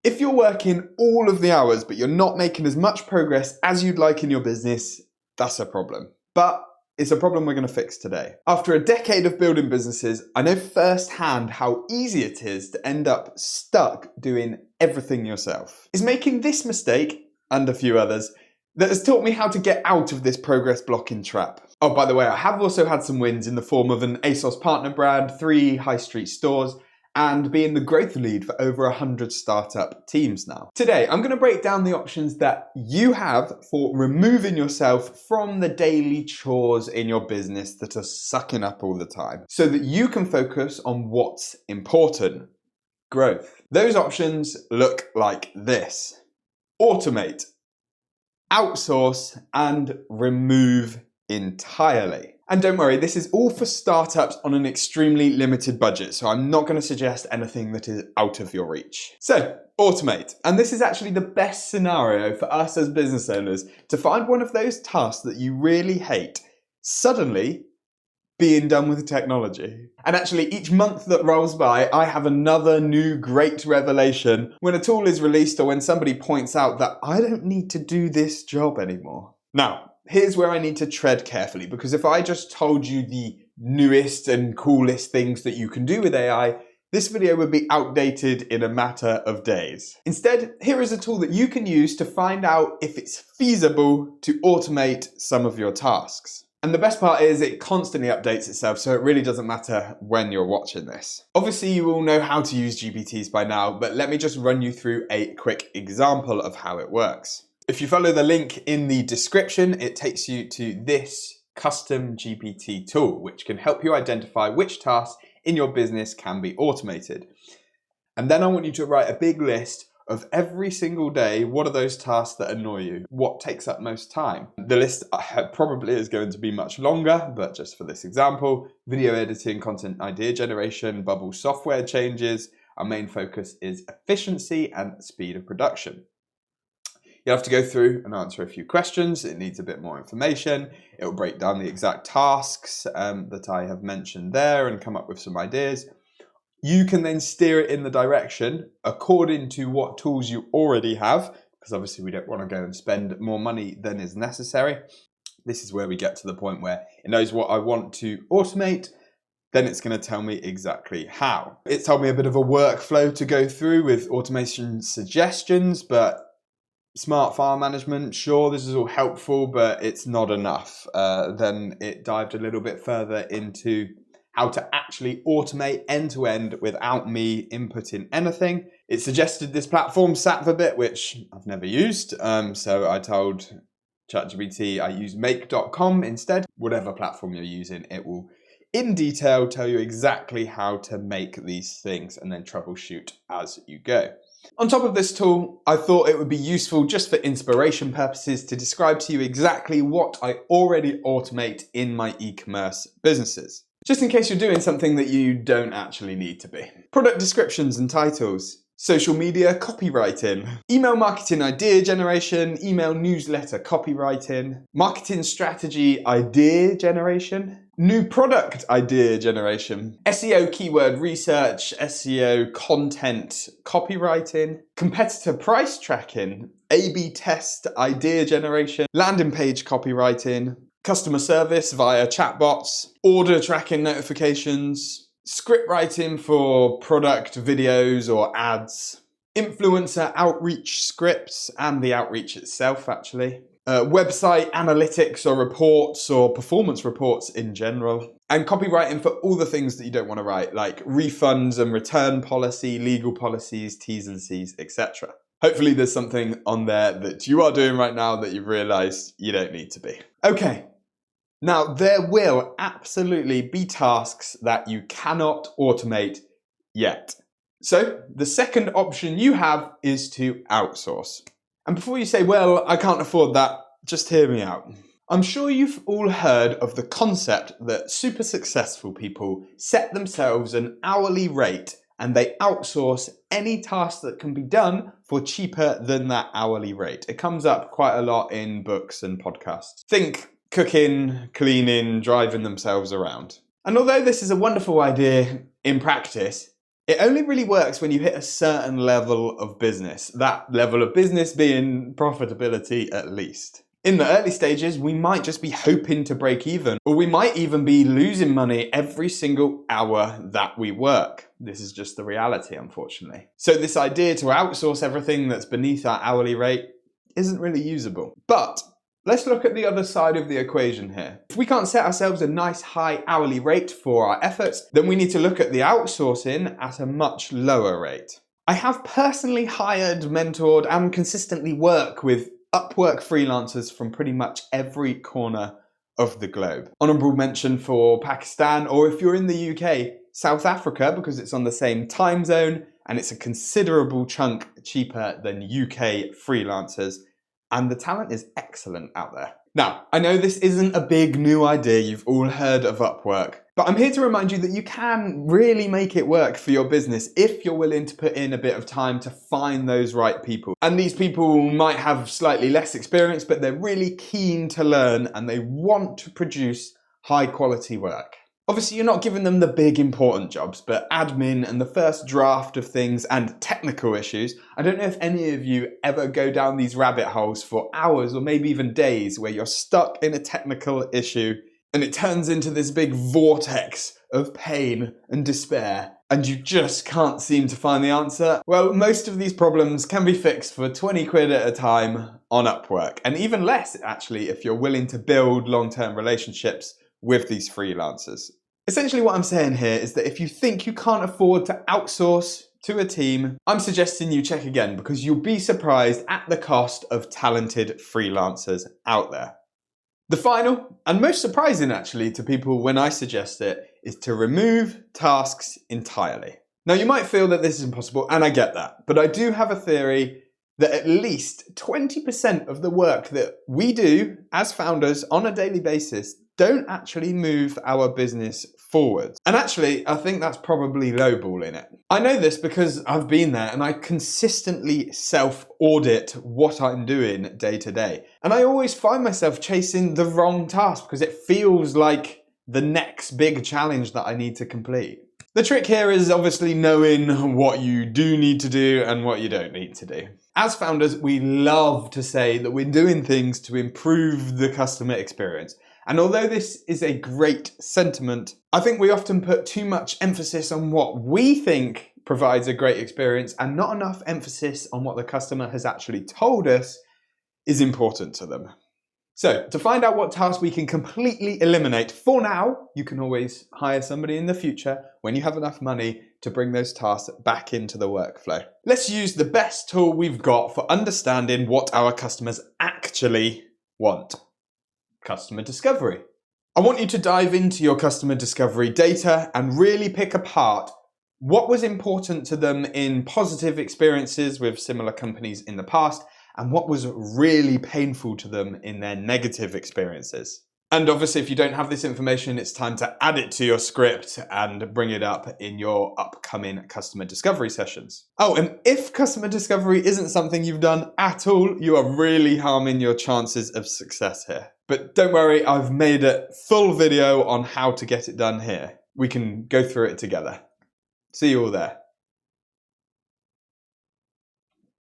If you're working all of the hours, but you're not making as much progress as you'd like in your business, that's a problem. But it's a problem we're going to fix today. After a decade of building businesses, I know firsthand how easy it is to end up stuck doing everything yourself. It's making this mistake, and a few others, that has taught me how to get out of this progress blocking trap. Oh, by the way, I have also had some wins in the form of an ASOS partner brand, 3 high street stores, and being the growth lead for over 100 startup teams now. Today, I'm going to break down the options that you have for removing yourself from the daily chores in your business that are sucking up all the time, so that you can focus on what's important: growth. Those options look like this: automate, outsource, and remove entirely. And don't worry, this is all for startups on an extremely limited budget, so I'm not going to suggest anything that is out of your reach. So, automate. And this is actually the best scenario for us as business owners to find one of those tasks that you really hate suddenly being done with technology. And actually, each month that rolls by, I have another new great revelation when a tool is released or when somebody points out that I don't need to do this job anymore. Now, here's where I need to tread carefully, because if I just told you the newest and coolest things that you can do with AI, this video would be outdated in a matter of days. Instead, here is a tool that you can use to find out if it's feasible to automate some of your tasks. And the best part is it constantly updates itself, so it really doesn't matter when you're watching this. Obviously, you all know how to use GPTs by now, but let me just run you through a quick example of how it works. If you follow the link in the description, it takes you to this Custom GPT tool, which can help you identify which tasks in your business can be automated. And then I want you to write a big list of every single day, what are those tasks that annoy you? What takes up most time? The list probably is going to be much longer, but just for this example: video editing, content idea generation, bubble software changes. Our main focus is efficiency and speed of production. You'll have to go through and answer a few questions. It needs a bit more information. It will break down the exact tasks that I have mentioned there and come up with some ideas. You can then steer it in the direction according to what tools you already have, because obviously we don't want to go and spend more money than is necessary. This is where we get to the point where it knows what I want to automate. Then it's going to tell me exactly how. It's told me a bit of a workflow to go through with automation suggestions, but smart file management, sure, this is all helpful, but it's not enough. Then it dived a little bit further into how to actually automate end-to-end without me inputting anything. It suggested this platform, Satvabit, which I've never used. So I told ChatGPT I use make.com instead. Whatever platform you're using, it will in detail tell you exactly how to make these things and then troubleshoot as you go. On top of this tool, I thought it would be useful just for inspiration purposes to describe to you exactly what I already automate in my e-commerce businesses, just in case you're doing something that you don't actually need to be. Product descriptions and titles, social media copywriting, email marketing idea generation, email newsletter copywriting, marketing strategy idea generation, new product idea generation, SEO keyword research, SEO content copywriting, competitor price tracking, A/B test idea generation, landing page copywriting, customer service via chatbots, order tracking notifications, script writing for product videos or ads, influencer outreach scripts and the outreach itself actually, website analytics or reports or performance reports in general, and copywriting for all the things that you don't want to write, like refunds and return policy, legal policies, T's and C's, etc. Hopefully there's something on there that you are doing right now that you've realized you don't need to be. Okay. Now, there will absolutely be tasks that you cannot automate yet. So the second option you have is to outsource. And before you say, well, I can't afford that, just hear me out. I'm sure you've all heard of the concept that super successful people set themselves an hourly rate and they outsource any task that can be done for cheaper than that hourly rate. It comes up quite a lot in books and podcasts. Think cooking, cleaning, driving themselves around. And although this is a wonderful idea in practice, It only really works when you hit a certain level of business, that level of business being profitability at least. In the early stages, we might just be hoping to break even, or we might even be losing money every single hour that we work. This is just the reality, unfortunately. So this idea to outsource everything that's beneath our hourly rate isn't really usable. But let's look at the other side of the equation here. If we can't set ourselves a nice high hourly rate for our efforts, then we need to look at the outsourcing at a much lower rate. I have personally hired, mentored, and consistently work with Upwork freelancers from pretty much every corner of the globe. Honorable mention for Pakistan, or if you're in the UK, South Africa, because it's on the same time zone and it's a considerable chunk cheaper than UK freelancers. And the talent is excellent out there. Now, I know this isn't a big new idea, you've all heard of Upwork, but I'm here to remind you that you can really make it work for your business if you're willing to put in a bit of time to find those right people. And these people might have slightly less experience, but they're really keen to learn and they want to produce high quality work. Obviously, you're not giving them the big important jobs, but admin and the first draft of things and technical issues. I don't know if any of you ever go down these rabbit holes for hours or maybe even days where you're stuck in a technical issue and it turns into this big vortex of pain and despair and you just can't seem to find the answer. Well, most of these problems can be fixed for 20 quid at a time on Upwork, and even less actually if you're willing to build long-term relationships with these freelancers. Essentially what I'm saying here is that if you think you can't afford to outsource to a team, I'm suggesting you check again, because you'll be surprised at the cost of talented freelancers out there. The final, and most surprising actually to people when I suggest it, is to remove tasks entirely. Now you might feel that this is impossible, and I get that, but I do have a theory that at least 20% of the work that we do as founders on a daily basis don't actually move our business forward. And actually, I think that's probably lowballing it. I know this because I've been there and I consistently self-audit what I'm doing day to day. And I always find myself chasing the wrong task because it feels like the next big challenge that I need to complete. The trick here is obviously knowing what you do need to do and what you don't need to do. As founders, we love to say that we're doing things to improve the customer experience. And although this is a great sentiment, I think we often put too much emphasis on what we think provides a great experience and not enough emphasis on what the customer has actually told us is important to them. So to find out what tasks we can completely eliminate, for now, you can always hire somebody in the future when you have enough money to bring those tasks back into the workflow. Let's use the best tool we've got for understanding what our customers actually want. Customer discovery. I want you to dive into your customer discovery data and really pick apart what was important to them in positive experiences with similar companies in the past and what was really painful to them in their negative experiences. And obviously, if you don't have this information, it's time to add it to your script and bring it up in your upcoming customer discovery sessions. Oh, and if customer discovery isn't something you've done at all, you are really harming your chances of success here. But don't worry, I've made a full video on how to get it done here. We can go through it together. See you all there.